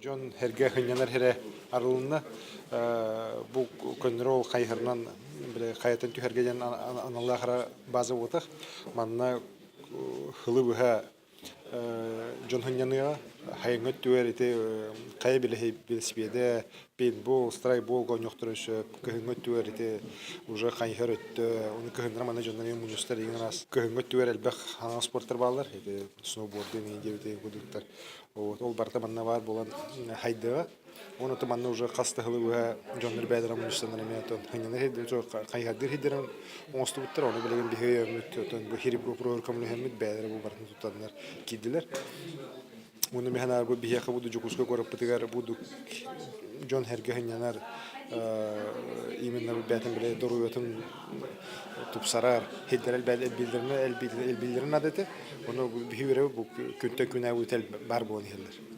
John herge hınyanar here arılığında bu kontrol kayırnan bile kayıtın tühergeden analahara bazı otak manna hılı buha John hınyanıya hayıngıt tüver ite kaya bile bilsipede paintball, strikeball gonyokturuş kıhıngıt tüver ite уже kayır öttü onu kıhındıra manna John'dan munistar yığınas kıhıngıt tüver elbek hangi sportlar bağlar ite snowboard deni gibi ite kuduklar ол барта манна бар болан хайдыга оны то манна уже кастыгылы уа жоннор бәдер амунистан эметон ханына хейдер жо кайхадыр хейдерен оңосту буттар оны билеген бихе өмүттөн бу хирип рупрор коммунихемит бәдер бу бартын тутаннар кидилер оны механа бу бихе кабуду жукуска көрөп битигер буду жон херге ханянар именно бәтен биле доруятын тупсарар хейдер элбилдерне элбилдерне адете оны бихе бу күнтө күнә үтел бар болон хеллер